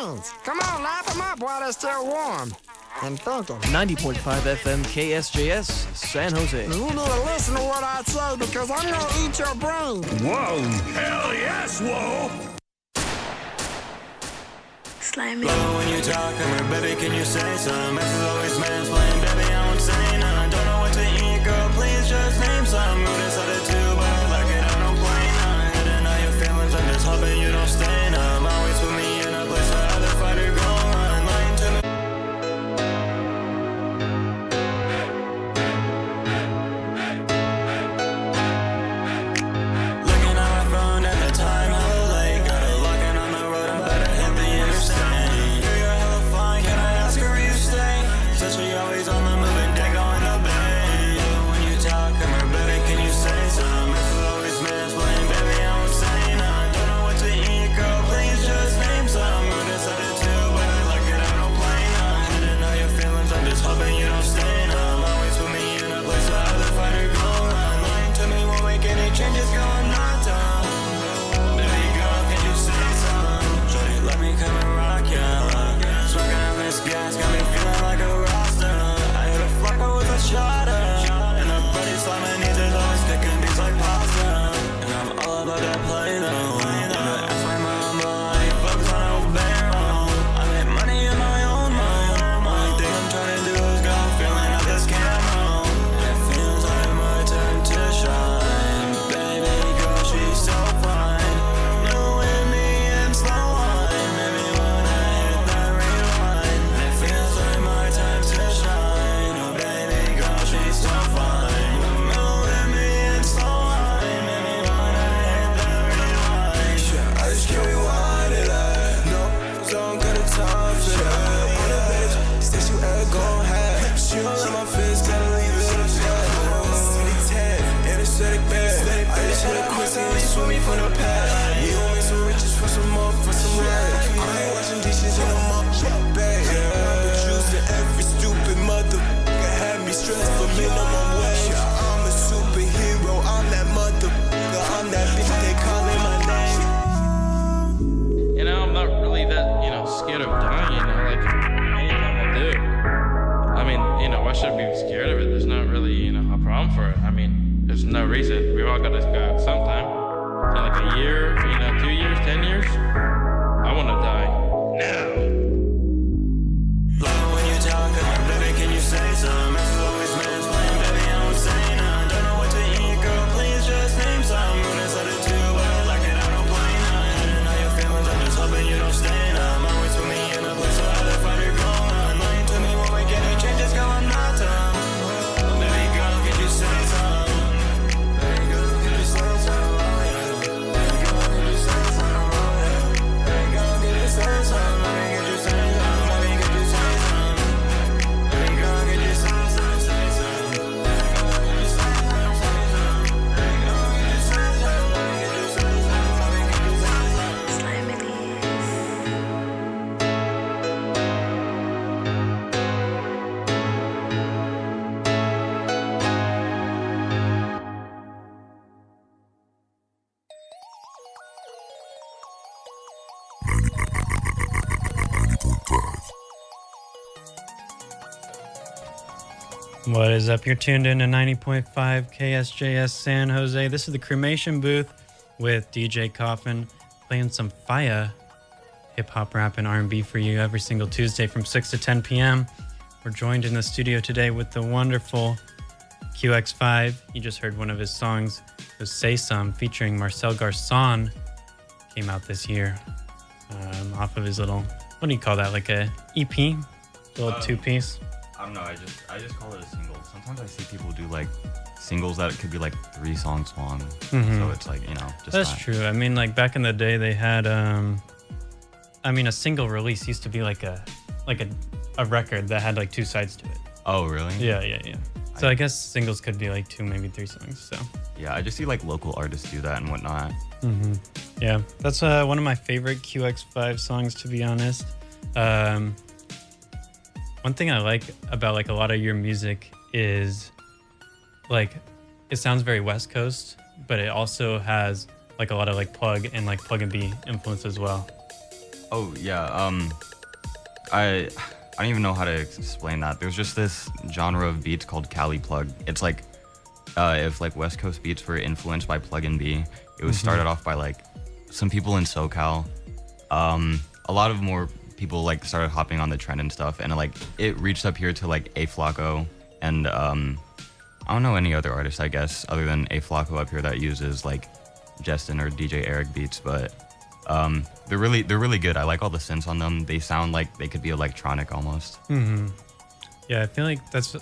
brains. Come on, lap them up while they're still warm. And thinking. 90.5 FM KSJS San Jose. You need to listen to what I say because I'm going to eat your brains. Whoa, hell yes, whoa. Slimy. When you talk, I'm baby, can you say some? This is always mansplaining, baby, I won't say none. I don't know what to eat, girl, please just name some. Mood is at a two, but I like it, I don't play none. I didn't know your feelings, I'm just hoping you don't stay numb. Always put me in a place where other fighter go run. Lying to me. Looking at my phone at the time, hella late. Got it locking on the road, I'm about to hit the interstate. Girl, you're hella fine, can I ask her where you stay? Says she always on the move and dig on the bay. When you talk, I'm her baby, can you say some? This is always mansplaining, baby, I won't say none. Don't know what to eat, girl, please just name some. Mood is at a two, but I like it, I don't play none. I didn't know your feelings, I'm just hoping you don't stay numb. Always put me in a place where other fighter go run. Lying to me won't make any changes, girl, I'm not done. Baby girl, can you say some? Shorty, let me come and rock ya. Smoking on this gas, got me feeling like a roster. I hit a flacker with a shotter. And her buddy slamming knees is always cooking beats like pasta. And I'm all about that play though. Never ask my mama, I ain't focused on no barrel. I make money in my own mind. Only thing I'm trying to do is go feeling out this camo. And it feels like my turn to shine. Baby girl, she's so fine. New in me and slow wine. Maybe when I hit that rewind. It feels like my time to shine. Oh baby girl, she's so fine. New in me and slow wine. Maybe when I hit that rewind. Yeah, I just can't rewind it. No, don't got the time for that. On a bitch, sticks you ever gon' have. She don't let my face, gotta leave it in the bed. Anesthetic bed. I just hit a quick and swim me from the past. You gon' make some riches for some more, for some rag. I ain't washing dishes in a mop bag. Yeah, choosing every stupid motherfucker had me stressed for minimum wage. I'm a superhero, I'm that motherfucker, I'm that bitch they calling my name. You know, I'm not really that, scared of dying, like, anything I do. I mean, why should I be scared of it? There's not really, a problem for it. I mean, there's no reason. We've all got this guy sometime. In like a year, 2 years, 10 years. I want to die now. When you talk, I'm baby, can you say some? This is always mansplaining, baby, I won't say none. Don't know what to eat, girl, please just name some. Mood is at a two, but I like it, I don't play none. I didn't know your feelings, I'm just hoping you don't stay numb. Always put me in a place where other fighter go run. Lying to me won't make any changes, girl, I'm not dumb. Baby girl, can you say some? Baby girl, can you say some? Oh yeah. Baby girl, can you say some? Oh yeah. Baby girl, can you say some? Baby, can you say some? Baby, can you say some? Baby girl, can you say some? Say some. Baby girl, can you say some? Say some. Baby girl, can you say some? Baby, can you say some? Baby, can you say some? Slimy. What is up? You're tuned in to 90.5 KSJS San Jose. This is the Cremation Booth with DJ Coffin, playing some fire hip-hop, rap, and R&B for you every single Tuesday from 6 to 10 p.m. We're joined in the studio today with the wonderful Qx5. You just heard one of his songs, it was Say Some, featuring Marcel Garçon. Came out this year off of his little, what do you call that, like a EP? Little two-piece? No, I just call it a single. Sometimes I see people do like singles that could be like 3 songs long. So it's like, just That's not. true. I mean, like back in the day they had a single release used to be like a record that had like 2 sides to it. Oh, really? Yeah. So I guess singles could be like 2, maybe 3 songs. So yeah, I just see like local artists do that and whatnot. Yeah, that's one of my favorite Qx5 songs, to be honest. One thing I like about like a lot of your music is like it sounds very West Coast, but it also has like a lot of like Plugg and B influence as well. Oh yeah. I don't even know how to explain that. There's just this genre of beats called Cali Plugg. It's like if like West Coast beats were influenced by pluggnb, it was started off by like some people in SoCal. A lot of more people like started hopping on the trend and stuff, and like it reached up here to like A Flocko and I don't know any other artist, I guess, other than A Flocko up here that uses like Justin or DJ Eric beats, but they're really good. I like all the synths on them. They sound like they could be electronic almost. Yeah, I feel like that's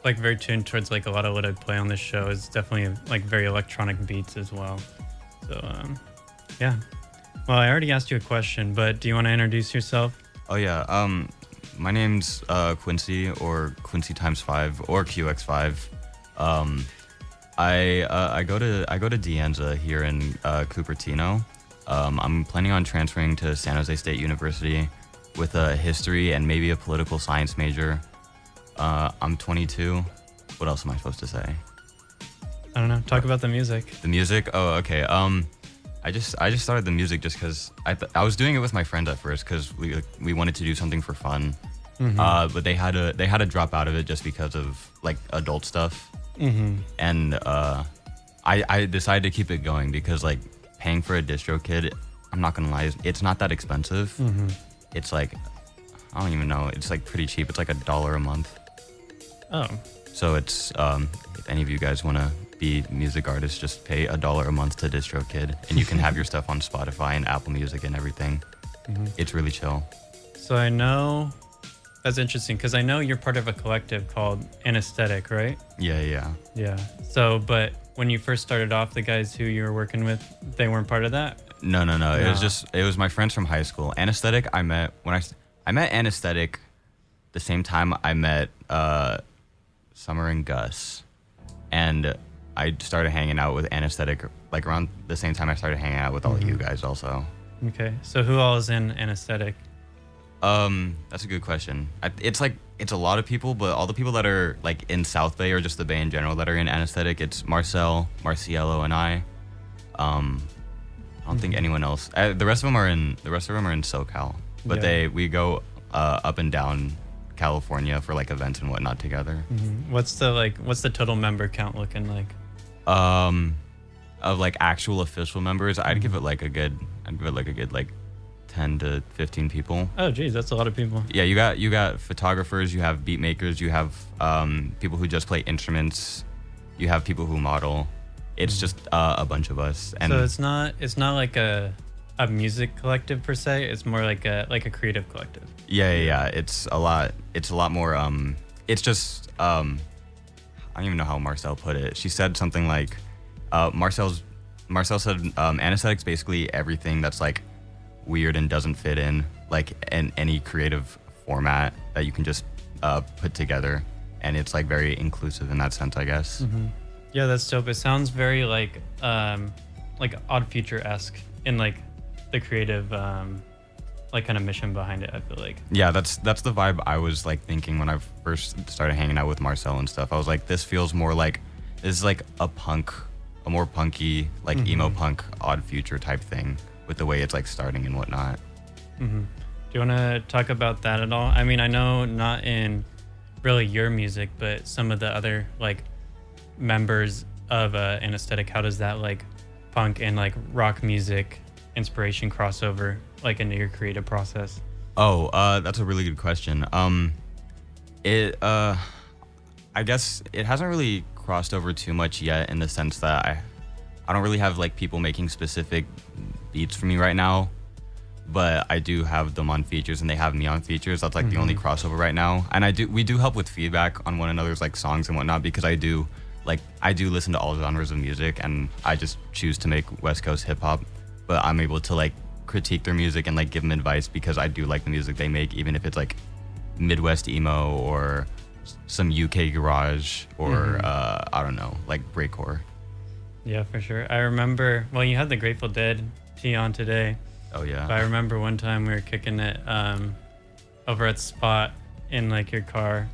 like very tuned towards like a lot of what I play on this show is definitely like very electronic beats as well. So yeah. Well, I already asked you a question, but do you want to introduce yourself? Oh yeah. My name's Quincy, or Quincy times 5, or Qx5. I go to De Anza here in Cupertino. I'm planning on transferring to San Jose State University with a history and maybe a political science major. I'm 22. What else am I supposed to say? I don't know. Talk about the music. The music? Oh, okay. I just started the music just because I was doing it with my friend at first because we wanted to do something for fun. But they had to drop out of it just because of like adult stuff. And I decided to keep it going because like paying for a distro kit, I'm not gonna lie, it's not that expensive. It's like, I don't even know, it's like pretty cheap. It's like $1 a month. Oh. So it's if any of you guys want to be music artists, just pay $1 a month to DistroKid, and you can have your stuff on Spotify and Apple Music and everything. It's really chill. So I know that's interesting because I know you're part of a collective called Anesthetic, right? Yeah. So, but when you first started off, the guys who you were working with, they weren't part of that? No. It was my friends from high school. Anesthetic, I met Anesthetic the same time I met Summer and Gus, and I started hanging out with Anesthetic like around the same time I started hanging out with all of you guys also. Okay, so who all is in Anesthetic? That's a good question. It's a lot of people, but all the people that are like in South Bay or just the Bay in general that are in Anesthetic, it's Marcel, Marciello, and I. I don't think anyone else. The rest of them are in SoCal, but we go up and down California for like events and whatnot together. What's the total member count looking like? Of like actual official members, I'd give it like a good 10 to 15 people. Oh geez, that's a lot of people. Yeah, you got photographers, you have beat makers, you have people who just play instruments, you have people who model. It's just a bunch of us. And so it's not like a music collective per se. It's more like a creative collective. Yeah. It's a lot more. It's just I don't even know how Marcel put it. She said something like, Marcel said Anesthetic's basically everything that's like weird and doesn't fit in like in any creative format that you can just put together, and it's like very inclusive in that sense, I guess. Yeah, that's dope. It sounds very like Odd Future-esque in like the creative like kind of mission behind it, I feel like. Yeah, that's the vibe I was like thinking when I first started hanging out with Marcel and stuff. I was like, this feels more like, this is like a more punky, like emo punk Odd Future type thing with the way it's like starting and whatnot. Do you want to talk about that at all? I mean, I know not in really your music, but some of the other like members of Anesthetic, how does that like punk and like rock music inspiration crossover like into your creative process? That's a really good question. I guess it hasn't really crossed over too much yet, in the sense that I don't really have like people making specific beats for me right now, but I do have them on features and they have me on features. That's like the only crossover right now. And we do help with feedback on one another's like songs and whatnot, because I do listen to all genres of music, and I just choose to make West Coast hip hop, but I'm able to like critique their music and like give them advice because I do like the music they make, even if it's like Midwest emo or some UK garage or I don't know, like breakcore. Yeah, for sure. I remember, well, you had the Grateful Dead tee on today. Oh yeah. But I remember one time we were kicking it over at Spot in like your car,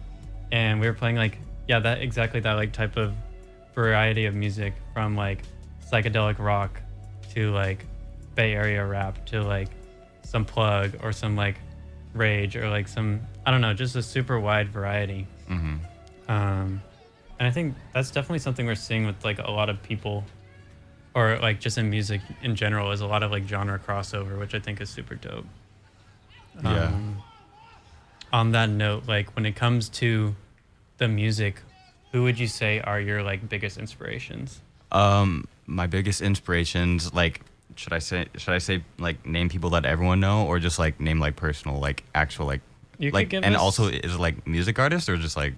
and we were playing like that like type of variety of music, from like psychedelic rock to like Bay Area rap to like some Plugg or some like Rage or like some, I don't know, just a super wide variety. And I think that's definitely something we're seeing with like a lot of people, or like just in music in general, is a lot of like genre crossover, which I think is super dope. Yeah. On that note, like when it comes to the music, who would you say are your like biggest inspirations? My biggest inspirations, like, should I say like name people that everyone know, or just like name like personal, like actual like, You could like, give and us- also is it like music artists or just like?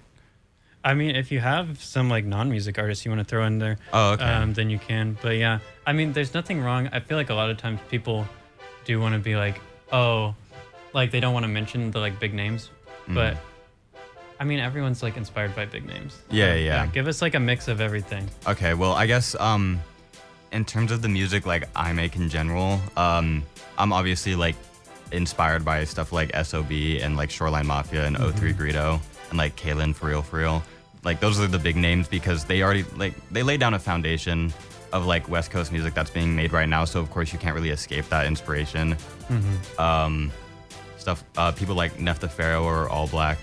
I mean, if you have some like non-music artists you want to throw in there, Oh, okay. then you can. But yeah, I mean, there's nothing wrong. I feel like a lot of times people do want to be like, oh, like they don't want to mention the like big names, but I mean, everyone's like inspired by big names. Yeah. Give us like a mix of everything. Okay, well, I guess in terms of the music like I make in general, I'm obviously like inspired by stuff like SOB and like Shoreline Mafia and O3 Greedo and like Kalen For Real. Like those are the big names because they already like they laid down a foundation of like West Coast music that's being made right now. So of course you can't really escape that inspiration. People like Nefta Pharaoh or All Black.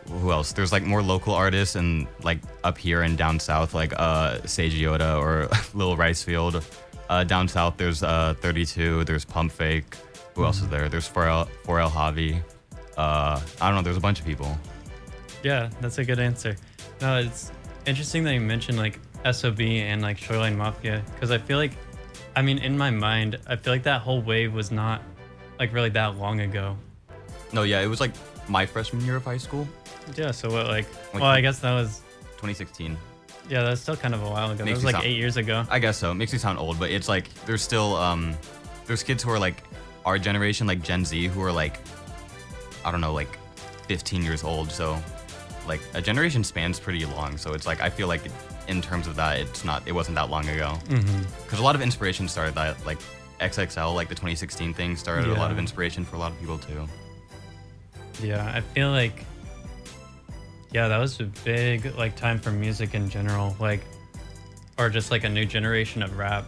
Who else? There's like more local artists and like up here and down south, like Sage Yoda or Lil Ricefield. Down south, there's 32. There's Pump Fake. Who else is there? There's 4L Javi. I don't know. There's a bunch of people. Yeah, that's a good answer. No, it's interesting that you mentioned like SOB and like Shoreline Mafia, because I feel like, I mean, in my mind, I feel like that whole wave was not like really that long ago. No, yeah, it was like my freshman year of high school, Yeah, so what, like, Like- well, I guess that was, 2016. yeah, that's still kind of a while ago. That Makes was me like sound- 8 years ago. I guess so. It makes me sound old, but it's like there's still there's kids who are like our generation, like Gen Z, who are like, I don't know, like 15 years old. So like a generation spans pretty long. So it's like I feel like in terms of that, it wasn't that long ago. Because a lot of inspiration started that, like XXL, like the 2016 thing started a lot of Yeah. inspiration for a lot of people too. Yeah, I feel like, yeah, that was a big like time for music in general, like, or just like a new generation of rap.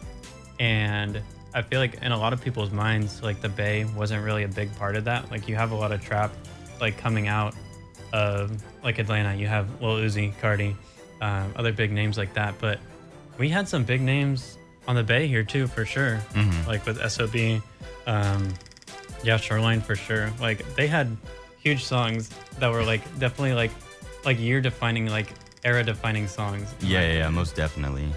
And I feel like in a lot of people's minds, like the Bay wasn't really a big part of that. Like you have a lot of trap like coming out of like Atlanta. You have Lil Uzi, Cardi, other big names like that. But we had some big names on the Bay here too, for sure. Like with SOB, yeah, Shoreline for sure. Like they had huge songs that were like definitely like year defining, like era defining songs. Yeah, most definitely.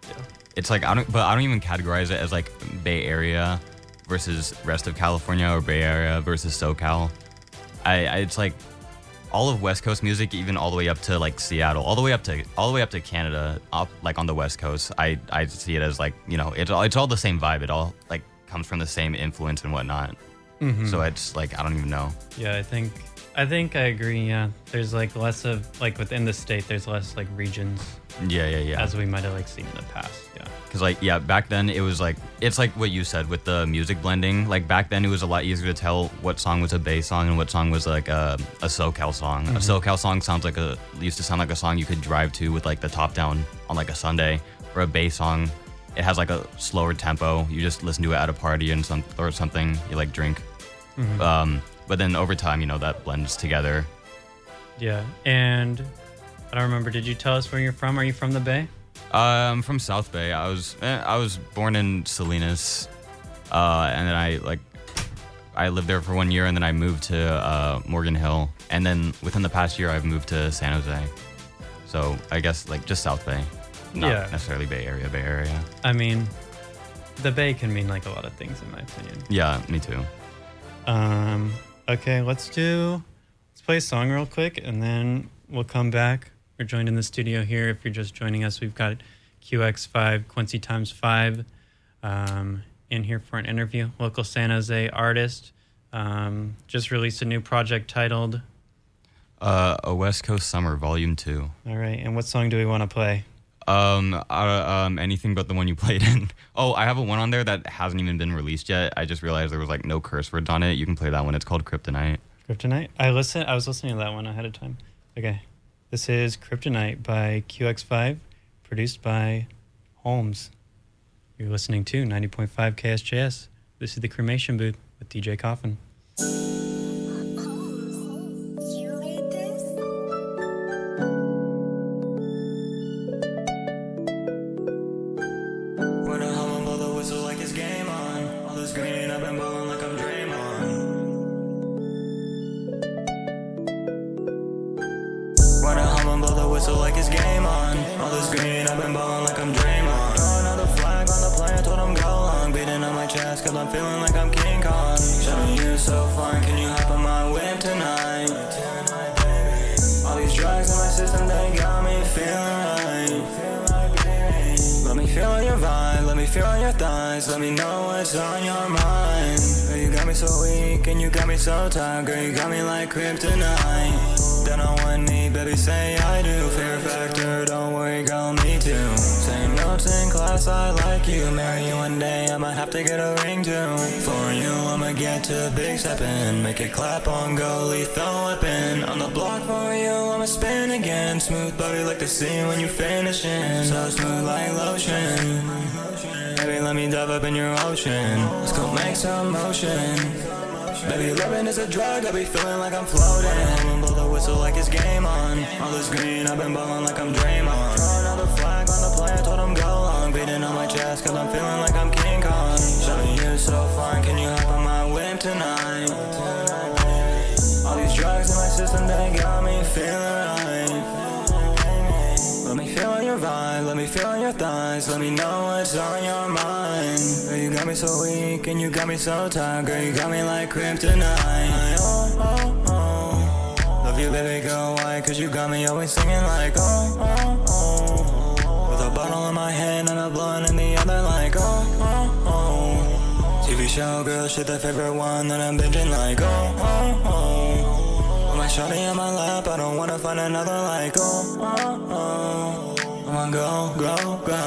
Yeah. It's like I don't even categorize it as like Bay Area versus rest of California or Bay Area versus SoCal. It's like all of West Coast music, even all the way up to like Seattle, all the way up to Canada, up like on the West Coast. I see it as like, you know, it's all the same vibe. It all like comes from the same influence and whatnot. So it's like I don't even know. Yeah, I think I agree. Yeah, there's like less of like within the state, there's less like regions Yeah. as we might have like seen in the past. Yeah. Because like back then it was like it's like what you said with the music blending. Like back then it was a lot easier to tell what song was a Bay song and what song was like a SoCal song. A SoCal song used to sound like a song you could drive to with like the top down on like a Sunday. Or a Bay song, it has like a slower tempo. You just listen to it at a party or something. You like drink. But then over time, you know, that blends together. Yeah, and I don't remember. Did you tell us where you're from? Are you from the Bay? I'm from South Bay. I was born in Salinas, and then I lived there for 1 year, and then I moved to Morgan Hill, and then within the past year, I've moved to San Jose. So I guess like just South Bay, not necessarily Bay Area. I mean, the Bay can mean like a lot of things in my opinion. Yeah, me too. Okay, let's play a song real quick and then we'll come back. We're joined in the studio here. If you're just joining us, we've got Qx5, Quincy times 5 in here for an interview. Local San Jose artist. Just released a new project titled A West Coast Summer, Volume 2. All right, and what song do we want to play? Anything but the one you played in. Oh, I have a one on there that hasn't even been released yet. I just realized there was like no curse words on it. You can play that one. It's called Kryptonite. Kryptonite? I was listening to that one ahead of time. Okay. This is Kryptonite by Qx5, produced by Holmes. You're listening to 90.5 KSJS, This is the Cremation Booth with DJ Coffin. When I hum and blow the whistle like it's game on. All this green, I've been ballin' like I'm Draymond. When I hum and blow the whistle like it's game on. All this green, I've been ballin' like I'm Draymond. Throw another flag on the plane, told him go long. Beating on my chest, cause I'm feeling like I'm King Kong. Showing you so fine, can you hop on my whip tonight? All these drugs in my system, they got me feeling right. Let me feel on your vibe, let me feel on your thighs. Let me know what's on your mind. Girl, you got me so weak and you got me so tired. Girl, you got me like kryptonite. Then on one knee, baby, say I do. Fear factor, don't worry, girl, me too. Same notes in class, I like you. Marry you one day, I might have to get a ring too. For you, I'ma get to big steppin'. Make it clap on go, lethal weapon. On the block for you, I'ma spin again. Smooth body like the sea when you finishin'. So smooth like lotion. Baby, let me dive up in your ocean. Let's go make some motion. Baby, loving is a drug, I be feeling like I'm floating. I'ma blow the whistle like it's game on. All this green, I've been ballin' like I'm Draymond. Throw another flag on the plane, told him go long. Beating on my chest, cause I'm feeling like I'm King Kong. Showing you so fine, can you hop on my whip tonight? All these drugs in my system, they got me feeling right. Let me feel on your vibe, let me feel on your thighs. Let me know what's on your mind. Girl, you got me so weak and you got me so tired. Girl, you got me like kryptonite. Oh, oh, oh. Love you, baby, go white, cause you got me always singing like oh, oh, oh. With a bottle in my hand and a blunt in the other like oh, oh, oh. TV show, girl, shit, the favorite one that I'm binging like oh, oh, oh. My shawty on my lap, I don't wanna find another like oh, oh, oh. I'ma go, go, go.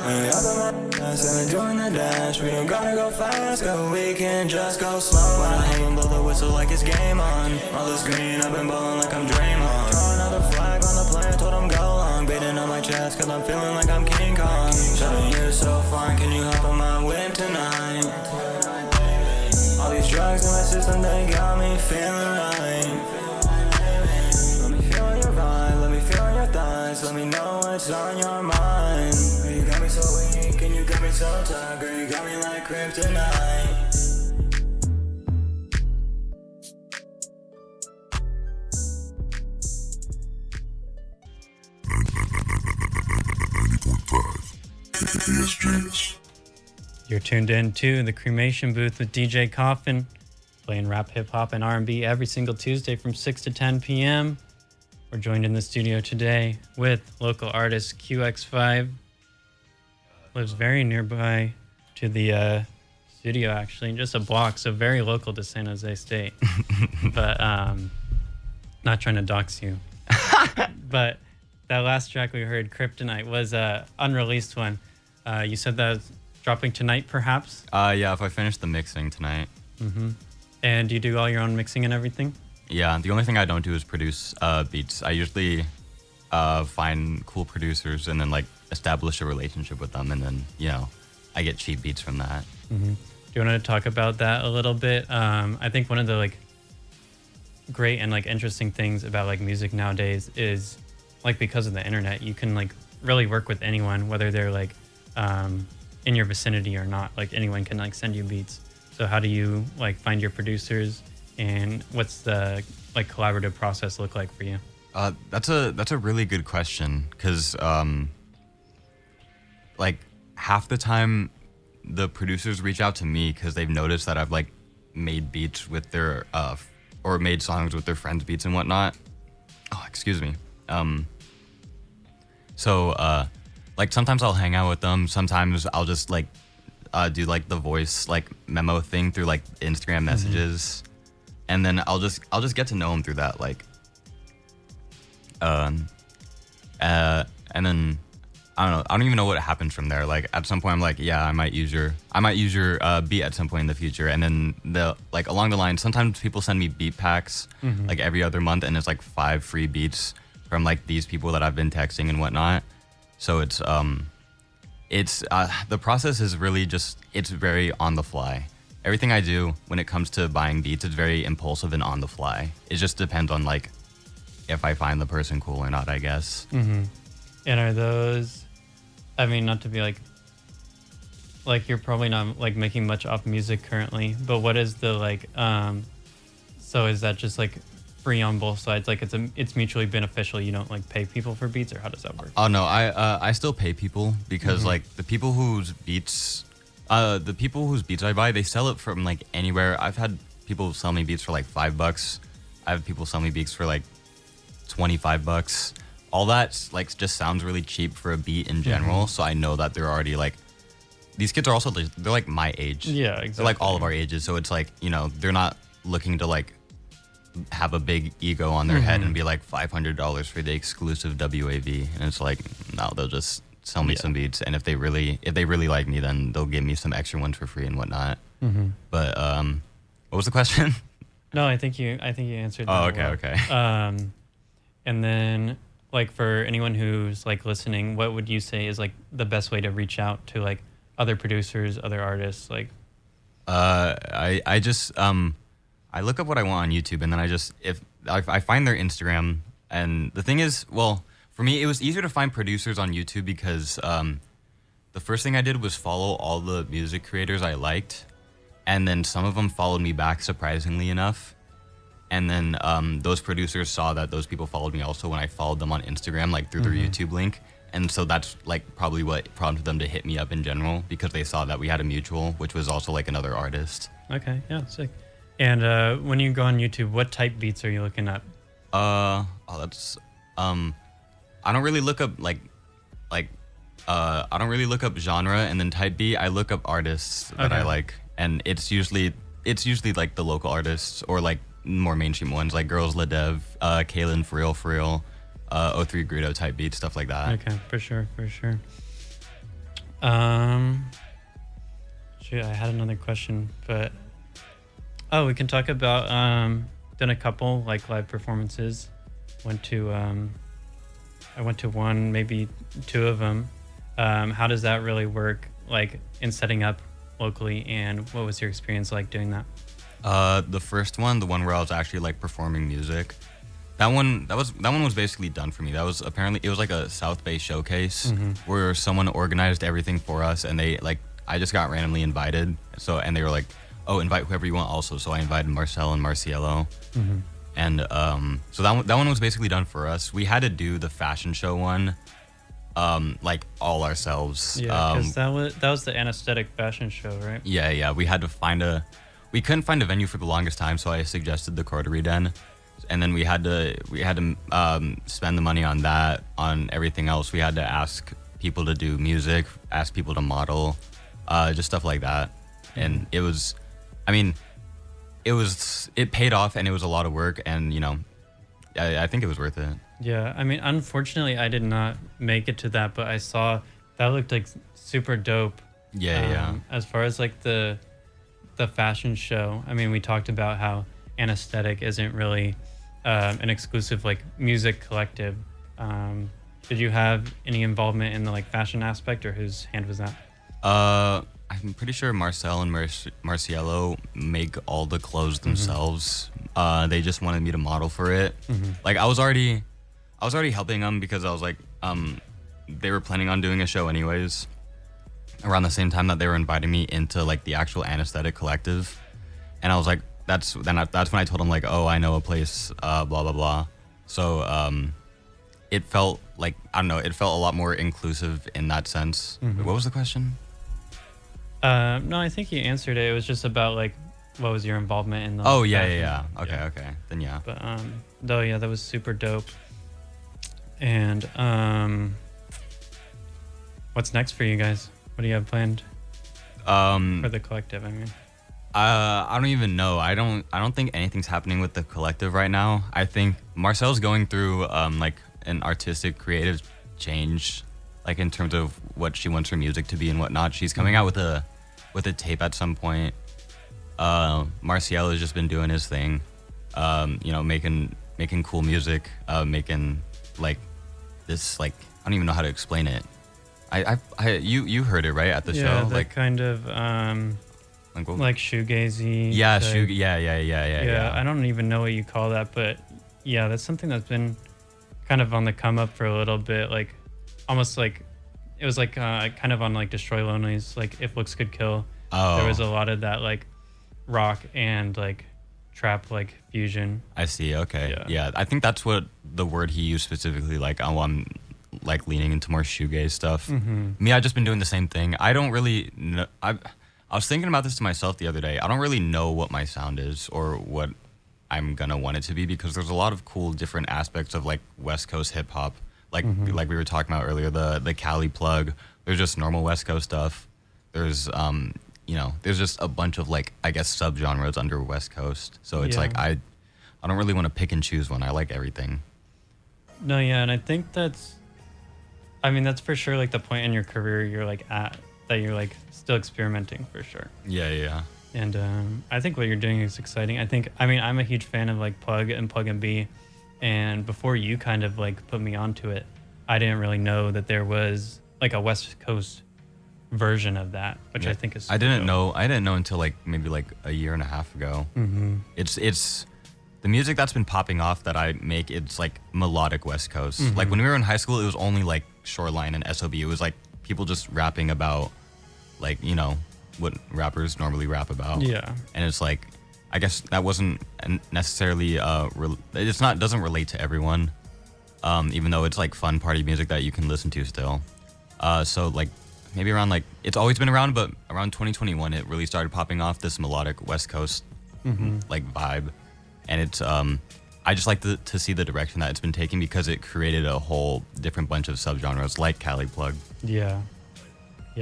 Hey, up in my ass and doing the dash. We don't gotta go fast, cause we can just go slow. When I hum and blow the whistle like it's game on. All this green, I've been ballin' like I'm Draymond. Throw another flag on the plane, told him go long. Beating on my chest, cause I'm feeling like I'm King Kong. Showing you so fine, can you hop on my whip tonight? All these drugs in my system, they got me feeling right. Let me feel on your vibe, let me feel on your thighs. Let me know what's on your mind. Girl, you got me so weak and you got me so tired. Girl, you got me like kryptonite. KSJS. You're tuned in to the Cremation Booth with DJ Coffin, playing rap, hip-hop, and R&B every single Tuesday from 6 to 10 p.m. We're joined in the studio today with local artist Qx5. Lives very nearby to the studio, actually, just a block, so very local to San Jose State. But not trying to dox you. But that last track we heard, Kryptonite, was an unreleased one. You said that was dropping tonight, perhaps? Yeah, if I finish the mixing tonight. Mm-hmm. And do you do all your own mixing and everything? Yeah, the only thing I don't do is produce beats. I usually find cool producers and then like establish a relationship with them, and then I get cheap beats from that. Mm-hmm. Do you want to talk about that a little bit? I think one of the like great and like interesting things about like music nowadays is like because of the internet, you can like really work with anyone, whether they're like in your vicinity or not. Like anyone can like send you beats. So how do you like find your producers, and what's the like collaborative process look like for you? That's a really good question, because like half the time the producers reach out to me because they've noticed that I've like made beats with their or made songs with their friends' beats and whatnot. Oh, excuse me. So like sometimes I'll hang out with them. Sometimes I'll just like do like the voice like memo thing through like Instagram messages, and then I'll just get to know them through that, like and then I don't know. I don't even know what happens from there. Like at some point, I'm like, yeah, I might use your beat at some point in the future. And then like along the line, sometimes people send me beat packs like every other month, and it's like 5 free beats from like these people that I've been texting and whatnot. So it's It's the process is really just, it's very on the fly. Everything I do when it comes to buying beats is very impulsive and on the fly. It just depends on like if I find the person cool or not, I guess. Mm-hmm. And are those, I mean, not to be like you're probably not like making much off music currently, but what is the like, so is that just like free on both sides? Like it's mutually beneficial. You don't like pay people for beats, or how does that work? Oh no, I still pay people because like the people whose beats I buy, they sell it from like anywhere. I've had people sell me beats for like $5. I have people sell me beats for like $25. All that like just sounds really cheap for a beat in general. So I know that they're already like, these kids are also, they're like my age. Yeah, exactly. They're like all of our ages. So it's like, you know, they're not looking to like have a big ego on their head and be like $500 for the exclusive WAV. And it's like, no, they'll just sell me some beats. And if they really like me, then they'll give me some extra ones for free and whatnot. But what was the question? No, I think you answered that. Oh, okay, well. okay. And then like for anyone who's like listening, what would you say is like the best way to reach out to like other producers, other artists? Like, I just I look up what I want on YouTube, and then if I find their Instagram. And the thing is, well, for me, it was easier to find producers on YouTube because the first thing I did was follow all the music creators I liked, and then some of them followed me back, surprisingly enough. And then those producers saw that those people followed me also when I followed them on Instagram, like through their YouTube link. And so that's like probably what prompted them to hit me up in general, because they saw that we had a mutual, which was also like another artist. Okay, yeah, sick. And when you go on YouTube, what type beats are you looking at? I don't really look up I don't really look up genre and then type beat. I look up artists that I like, and it's usually like the local artists or like more mainstream ones like Girls Ladev, Kaylin For Real, O3 Greedo type beats, stuff like that. Okay, for sure. Shoot, I had another question, but we can talk about done a couple like live performances. I went to one, maybe two of them. How does that really work, like in setting up locally, and what was your experience like doing that? The first one, the one where I was actually like performing music, that one was basically done for me. That was it was like a South Bay showcase where someone organized everything for us, and they like, I just got randomly invited. And they were like, oh, invite whoever you want also. So I invited Marcel and Marcielo. And so that one was basically done for us. We had to do the fashion show one like all ourselves. Yeah, because that was the Anesthetic fashion show, right? Yeah. We had to we couldn't find a venue for the longest time, so I suggested the Cordery Den. And then we had to spend the money on that. On everything else, we had to ask people to do music, ask people to model, just stuff like that. And it was, I mean, it paid off, and it was a lot of work, and you know, I think it was worth it. Yeah, I mean, unfortunately, I did not make it to that, but I saw that looked like super dope. Yeah. As far as like the fashion show, I mean, we talked about how Anesthetic isn't really an exclusive like music collective. Did you have any involvement in the like fashion aspect, or whose hand was that? I'm pretty sure Marcel and Marcielo make all the clothes themselves. They just wanted me to model for it. Like I was already helping them because I was like, they were planning on doing a show anyways, around the same time that they were inviting me into like the actual Anesthetic collective. And I was like, that's when I told them like, oh, I know a place, blah, blah, blah. So it felt like, I don't know, it felt a lot more inclusive in that sense. What was the question? No, I think you answered it. It was just about like, what was your involvement in the? Oh yeah. Okay. Then yeah. But though yeah, that was super dope. And what's next for you guys? What do you have planned? For the collective, I mean. I don't even know. I don't think anything's happening with the collective right now. I think Marcel's going through like an artistic, creative change, like in terms of what she wants her music to be and whatnot. She's coming out with a tape at some point. Marciel has just been doing his thing, you know, making cool music, making like this, like, I don't even know how to explain it. You heard it right at the Yeah, show, that like kind of like shoegazy. yeah, type. yeah. I don't even know what you call that, but yeah, that's something that's been kind of on the come up for a little bit, like almost like it was like kind of on like Destroy Lonely's like If Looks Could Kill. Oh, There was a lot of that like rock and like trap like fusion. I see. Okay, Yeah. yeah. I think that's what the word he used specifically. Like, oh, I'm like leaning into more shoegaze stuff. Me, I've just been doing the same thing. I don't really know. I was thinking about this to myself the other day. I don't really know what my sound is or what I'm gonna want it to be, because there's a lot of cool different aspects of like West Coast hip hop. Like we were talking about earlier, the Cali Plugg. There's just normal West Coast stuff. There's there's just a bunch of like, I guess, subgenres under West Coast. So it's like I don't really want to pick and choose one. I like everything. No, yeah, and I think that's for sure like the point in your career you're like at, that you're like still experimenting for sure. Yeah. And I think what you're doing is exciting. I'm a huge fan of like Plugg and pluggnb, and before you kind of like put me onto it, I didn't really know that there was like a West Coast version of that, which I think is I didn't know until like maybe like a year and a half ago. It's the music that's been popping off that I make. It's like melodic West Coast. Like when we were in high school, it was only like Shoreline and SOB. It was like people just rapping about like, what rappers normally rap about. Yeah. And it's like, I guess that wasn't necessarily doesn't relate to everyone, even though it's like fun party music that you can listen to still. So like maybe around like, it's always been around, but around 2021 it really started popping off, this melodic West Coast like vibe. And it's I just like to see the direction that it's been taking, because it created a whole different bunch of subgenres like Cali Plugg. Yeah,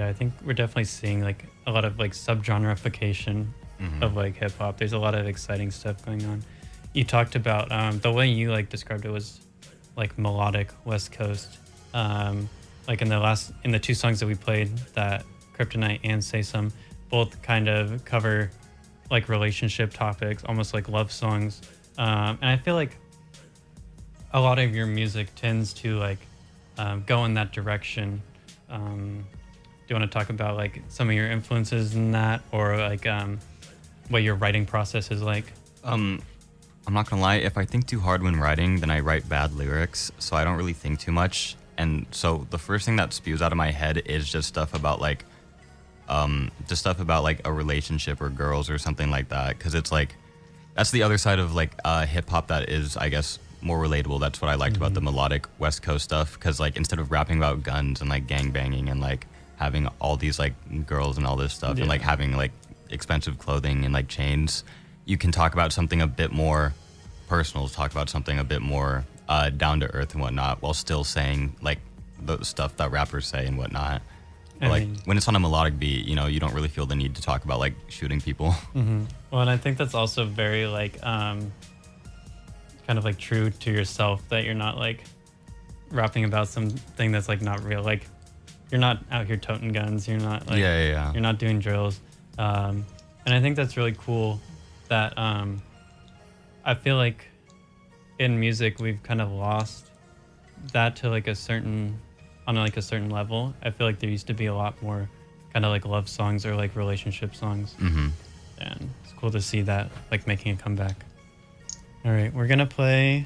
I think we're definitely seeing like a lot of like subgenreification of like hip hop. There's a lot of exciting stuff going on. You talked about the way you like described it was like melodic West Coast. Like in the two songs that we played, that Kryptonite and Say Some, both kind of cover like relationship topics, almost like love songs. And I feel like a lot of your music tends to like go in that direction. Do you want to talk about like some of your influences in that, or like what your writing process is like? I'm not gonna lie, if I think too hard when writing, then I write bad lyrics, so I don't really think too much. And so the first thing that spews out of my head is just stuff about like a relationship or girls or something like that, because it's like that's the other side of like hip hop that is, I guess, more relatable. That's what I liked about the melodic West Coast stuff, because like instead of rapping about guns and like gang banging and like having all these like girls and all this stuff and like having like expensive clothing and like chains, you can talk about something a bit more personal, talk about something a bit more down to earth and whatnot, while still saying like the stuff that rappers say and whatnot. But, like when it's on a melodic beat, you don't really feel the need to talk about like shooting people. Well, and I think that's also very like kind of like true to yourself, that you're not like rapping about something that's like not real. Like you're not out here toting guns. You're not like you're not doing drills. And I think that's really cool. That I feel like in music we've kind of lost that to like a certain level. I feel like there used to be a lot more kind of like love songs or like relationship songs. And it's cool to see that like making a comeback. All right, let's play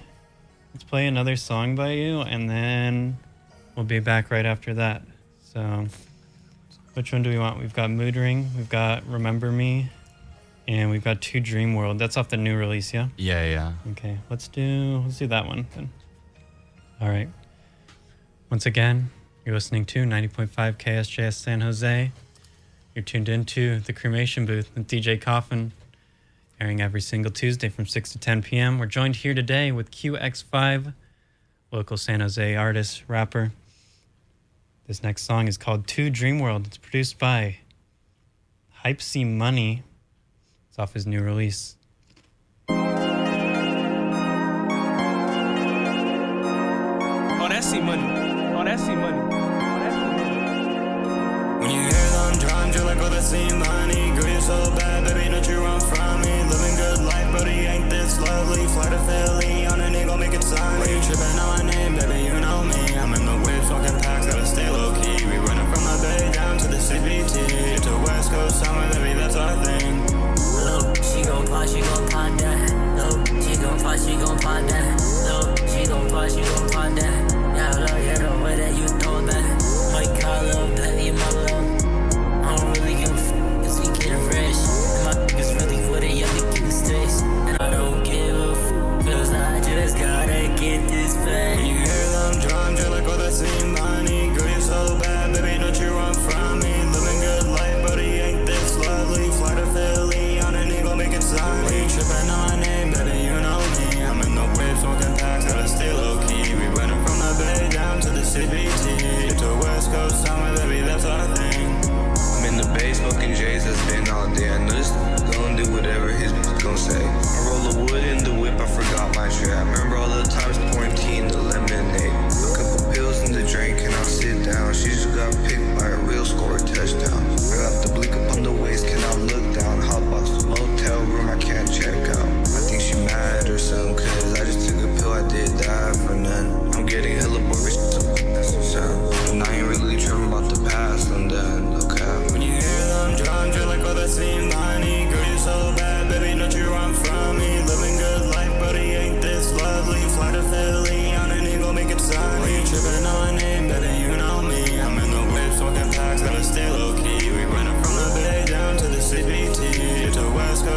another song by you, and then we'll be back right after that. So which one do we want? We've got Mood Ring, we've got Remember Me, and we've got To Dream World. That's off the new release, yeah? Yeah. Okay, let's do that one then. All right. Once again, you're listening to 90.5 KSJS San Jose. You're tuned into the Cremation Booth with DJ Coffin, airing every single Tuesday from 6 to 10 p.m. We're joined here today with Qx5, local San Jose artist, rapper. This next song is called To Dream World. It's produced by Hype C Money. It's off his new release. Oh, that's C Money. When you hear them drums, you're like, oh, that's C Money. Girl, you're so bad, baby, don't you run from me. Living good life, but he ain't this lovely. Fly to Philly, on a nigga, gon' make it sunny. Why you tripping on my name, baby, you know me. I'm in the whip, smoking packs, gotta stay low-key. We run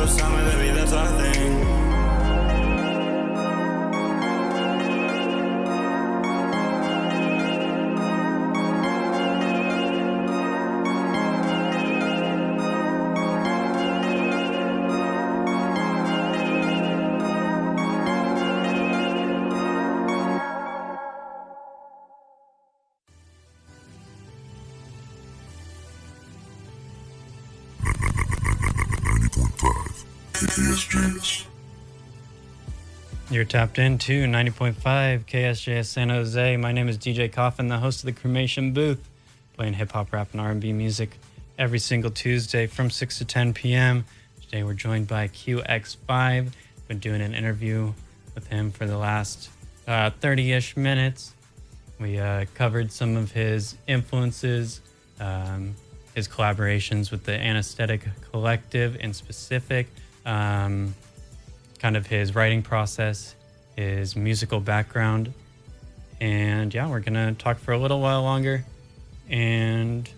of summer, baby, that's our thing. KSJS. You're tapped into 90.5 KSJS San Jose. My name is DJ Coffin, the host of the Cremation Booth, playing hip-hop, rap, and R&B music every single Tuesday from 6 to 10 p.m. Today we're joined by Qx5. Been doing an interview with him for the last 30-ish minutes. We covered some of his influences, his collaborations with the Anesthetic collective in specific, kind of his writing process, his musical background. And yeah, we're gonna talk for a little while longer and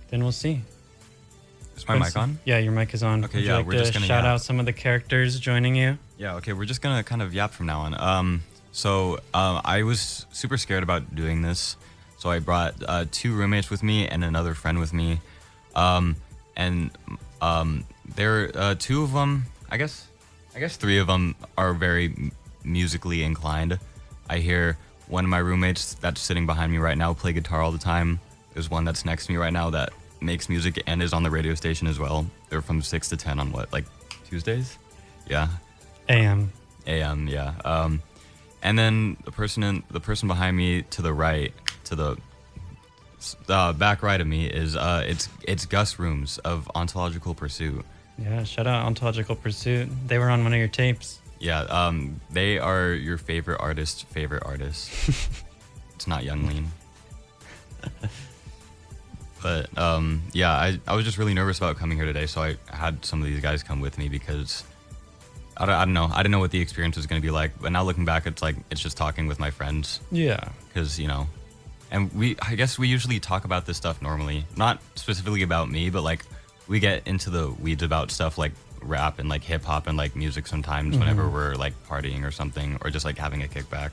then we'll see. Is my mic on? Yeah, your mic is on. Okay, Would you yeah, like we're to just gonna shout yap. out some of the characters joining you? Yeah, okay, we're just gonna kind of yap from now on. I was super scared about doing this, so I brought 2 roommates with me and another friend with me. There 2 of them, I guess 3 of them are very musically inclined. I hear one of my roommates that's sitting behind me right now play guitar all the time. There's one that's next to me right now that makes music and is on the radio station as well. They're from 6 to 10 on what, like Tuesdays? Yeah. AM. AM, yeah. And then the person behind me to the right, to the back right of me is it's Gus Rooms of Ontological Pursuit. Yeah, shout out Ontological Pursuit. They were on one of your tapes. Yeah, they are your favorite artist. It's not Young Lean. But yeah, I was just really nervous about coming here today, so I had some of these guys come with me because I don't know. I didn't know what the experience was going to be like. But now looking back, it's just talking with my friends. Yeah. Because, and I guess we usually talk about this stuff normally. Not specifically about me, but like we get into the weeds about stuff like rap and like hip hop and like music sometimes whenever we're like partying or something or just like having a kickback.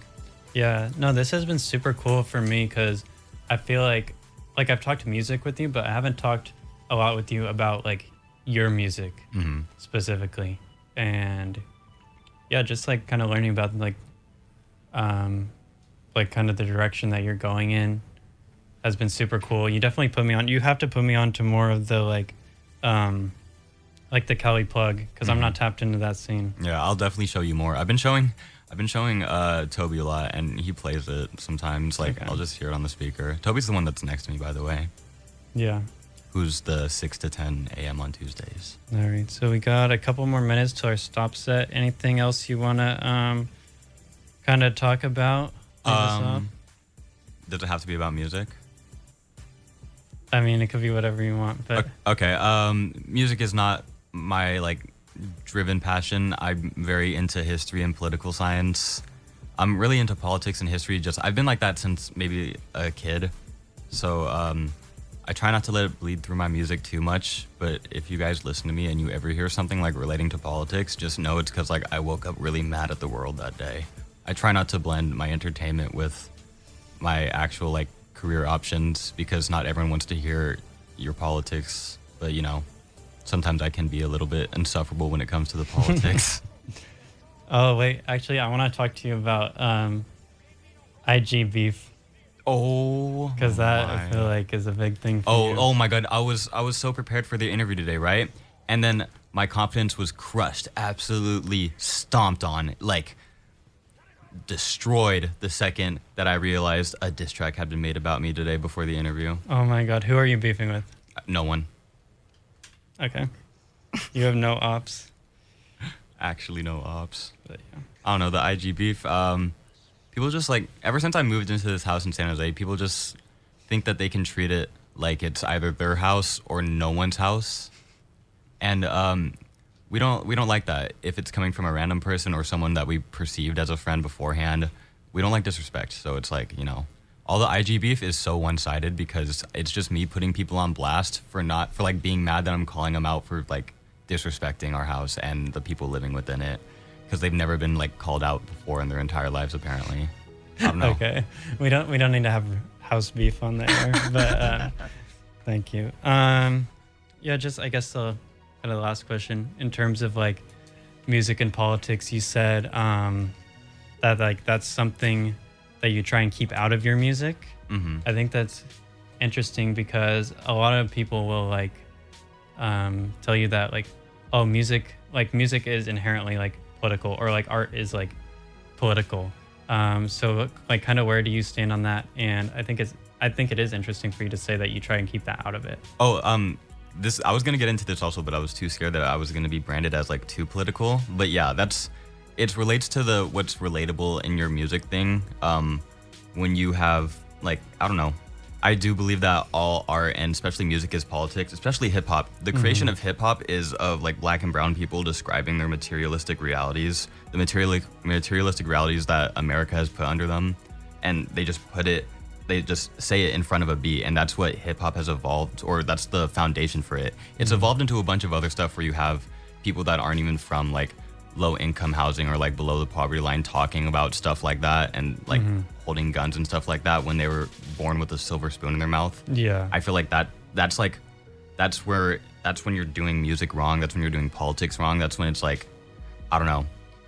Yeah, no, this has been super cool for me because I feel like I've talked music with you, but I haven't talked a lot with you about like your music specifically. And yeah, just like kind of learning about like kind of the direction that you're going in has been super cool. You definitely put me on. You have to put me on to more of the like the Cali Plugg because I'm not tapped into that scene. Yeah, I'll definitely show you more. I've been showing Toby a lot, and he plays it sometimes. Like I'll just hear it on the speaker. Toby's the one that's next to me, by the way. Yeah. Who's the 6 to 10 a.m. on Tuesdays. All right, so we got a couple more minutes to our stop set. Anything else you want to kind of talk about? Does it have to be about music? I mean, it could be whatever you want, but okay. Music is not my like driven passion. I'm very into history and political science. I'm really into politics and history. I've been like that since maybe a kid. So I try not to let it bleed through my music too much. But if you guys listen to me and you ever hear something like relating to politics, just know it's because like I woke up really mad at the world that day. I try not to blend my entertainment with my actual like career options because not everyone wants to hear your politics. But sometimes I can be a little bit insufferable when it comes to the politics. Oh wait, actually, I want to talk to you about IG beef. Oh, because that I feel like is a big thing for you. Oh my god, I was so prepared for the interview today, right? And then my confidence was crushed, absolutely stomped on, like destroyed the second that I realized a diss track had been made about me today before the interview. Oh my god, who are you beefing with? No one. Okay. You have no ops. Actually, no ops. But yeah. I don't know, the IG beef. People just like, ever since I moved into this house in San Jose, people just think that they can treat it like it's either their house or no one's house. And we don't like that. If it's coming from a random person or someone that we perceived as a friend beforehand, we don't like disrespect. So it's like, all the IG beef is so one-sided because it's just me putting people on blast for like being mad that I'm calling them out for like disrespecting our house and the people living within it because they've never been like called out before in their entire lives apparently. I don't know. Okay, we don't need to have house beef on the air, but thank you. Yeah, just I guess kind of the last question in terms of like music and politics. You said that like that's something that you try and keep out of your music. Mm-hmm. I think that's interesting because a lot of people will like tell you that like, oh, music is inherently like political, or like art is like political. So like kind of where do you stand on that? And I think it is interesting for you to say that you try and keep that out of it. Oh, I was gonna get into this also, but I was too scared that I was gonna be branded as like too political. But yeah, it relates to what's relatable in your music thing. When you have like, I don't know, I do believe that all art and especially music is politics, especially hip hop. The creation of hip hop is of like black and brown people describing their materialistic realities, the materialistic realities that America has put under them, and they just say it in front of a beat, and that's what hip hop has evolved, or that's the foundation for it. It's evolved into a bunch of other stuff where you have people that aren't even from like low income housing or like below the poverty line talking about stuff like that and like holding guns and stuff like that when they were born with a silver spoon in their mouth. Yeah. I feel like that's when you're doing music wrong. That's when you're doing politics wrong. That's when it's like, I don't know.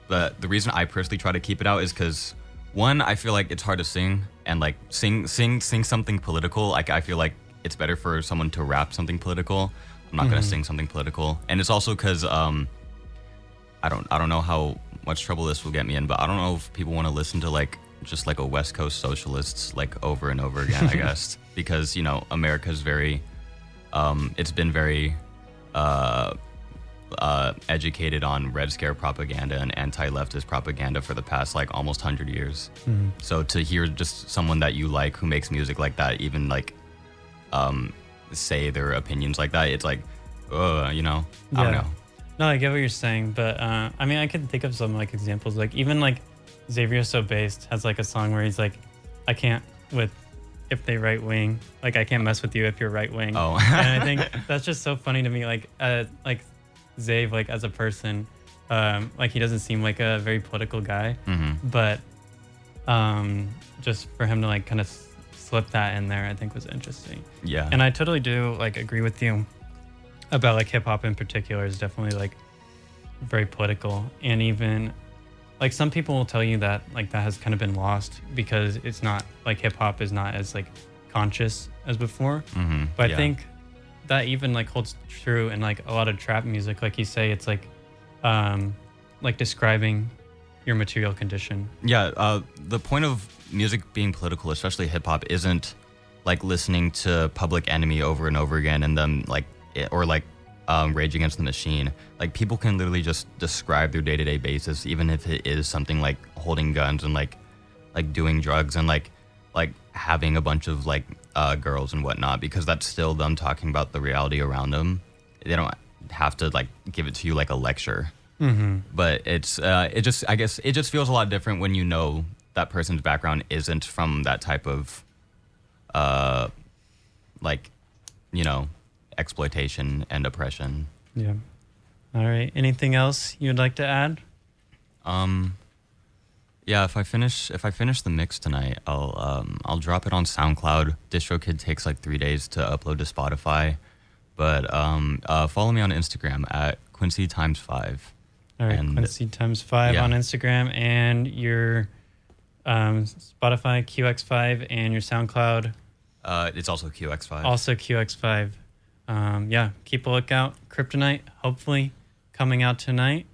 But the reason I personally try to keep it out is because one, I feel like it's hard to sing and like sing something political. Like I feel like it's better for someone to rap something political. I'm not gonna sing something political. And it's also because I don't know how much trouble this will get me in, but I don't know if people want to listen to like just like a West Coast socialists like over and over again, I guess, because you know America's very it's been very educated on Red Scare propaganda and anti-leftist propaganda for the past like almost 100 years. So to hear just someone that you like who makes music like that even like say their opinions like that, it's like you know, I don't know. No, I get what you're saying, but I mean, I could think of some like examples, like even like Xavier So Based has like a song where he's like, I can't with if they right wing, like I can't mess with you if you're right wing. Oh, and I think that's just so funny to me, like Xav, like as a person, like he doesn't seem like a very political guy, but just for him to like kind of slip that in there, I think was interesting. Yeah, and I totally do like agree with you about like hip hop in particular is definitely like very political, and even like some people will tell you that like that has kind of been lost because it's not like hip hop is not as like conscious as before. But I think that even like holds true in like a lot of trap music. Like you say, it's like describing your material condition. Yeah, the point of music being political, especially hip hop, isn't like listening to Public Enemy over and over again and them like or like Rage Against the Machine. Like people can literally just describe their day-to-day basis, even if it is something like holding guns and like doing drugs and like having a bunch of like girls and whatnot, because that's still them talking about the reality around them. They don't have to like give it to you like a lecture. But it's I guess it just feels a lot different when you know that person's background isn't from that type of like, you know, exploitation and oppression. Yeah. All right. Anything else you'd like to add? Yeah, if I finish the mix tonight, I'll drop it on SoundCloud. DistroKid takes like 3 days to upload to Spotify, but follow me on Instagram at Quincy×5. All right, Quincy×5 on Instagram, and your Spotify Qx5 and your SoundCloud. It's also Qx5. Also Qx5. Yeah, keep a lookout. Kryptonite, hopefully coming out tonight.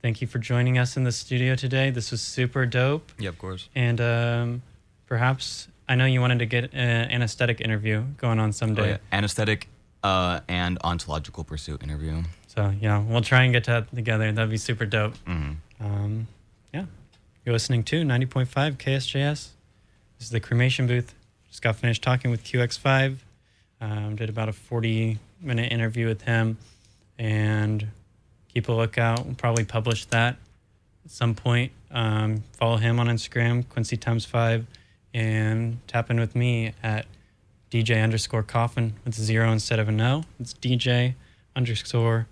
Thank you for joining us in the studio today. This was super dope. Yeah, of course. And perhaps, I know you wanted to get an Anesthetic interview going on someday. Oh, yeah. Anesthetic and Ontological Pursuit interview. So, yeah, we'll try and get that together. That'd be super dope. Yeah. You're listening to 90.5 KSJS. This is the Cremation Booth. Just got finished talking with Qx5. Did about a 40-minute interview with him. And keep a lookout. We'll probably publish that at some point. Follow him on Instagram, Quincy×5. And tap in with me at DJ_Coffin with 0 instead of an O. It's DJ_Coffin.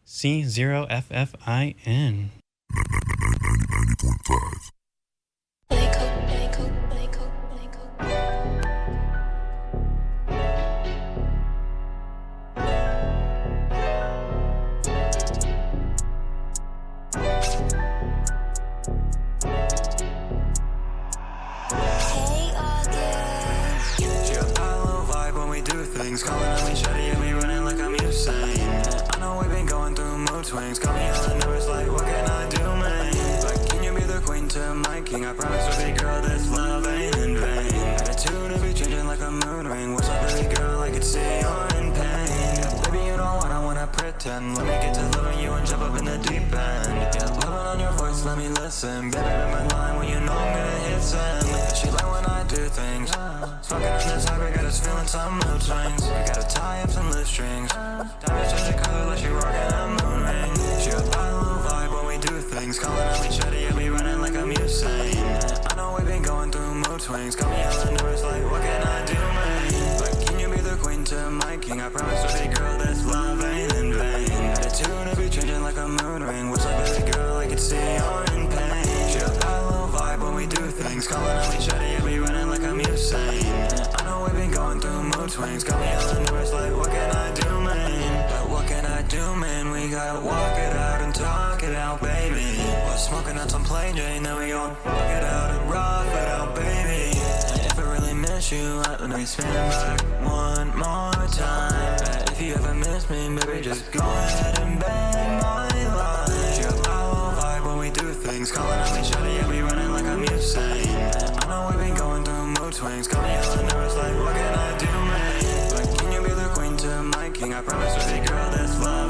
C0FFIN. 90.5. Calling on me, shawty, and me running like I'm Usain. I know we've been going through mood swings. Call me all nervous, like what can I do, man? Like, can you be the queen to my king? I promise, baby girl, this love ain't in vain. Attitude to be changing like a moon ring. What's up, baby girl? I can see you're in pain. Yeah, baby, you know what I wanna pretend. Let me get to loving you and jump up in the deep end. Yeah, loving on your voice, let me listen. Baby, in my line when you know I'm gonna hit send. She like when I do things. Fucking on this high, got us feeling some mood swings. We gotta tie up some loose strings. Diamonds change the color like she rockin' a moon ring. She a little vibe when we do things. Calling on me, shawty, and me running like I'm Usain. I know we've been going through mood swings. Got me yelling nervous like what can I do, man? Like, can you be the queen to my king? I promise, baby girl, this love ain't in vain. Attitude to be changing like a moon ring. What's up, baby girl? I can see you're in pain. She a little vibe when we do things. Calling on me, shawty, and me running like I'm Usain. I know we've been going through mood swings. Got me yelling nervous like what can I do, man? But what can I do, man? We gotta walk it out and talk it out, baby. We're smoking on some plain Jane, then we gon' walk it out and rock it out, baby. And if I really miss you, let me spin back one more time. But if you ever miss me, baby, just go ahead and bang my line. She a little vibe when we do things. Calling on me, shawty, yeah, we running like I'm Usain. I know we've been going through mood swings. Got me yelling nervous like what can I do, man? Like, can you be the queen to my king? I promise, baby girl, this love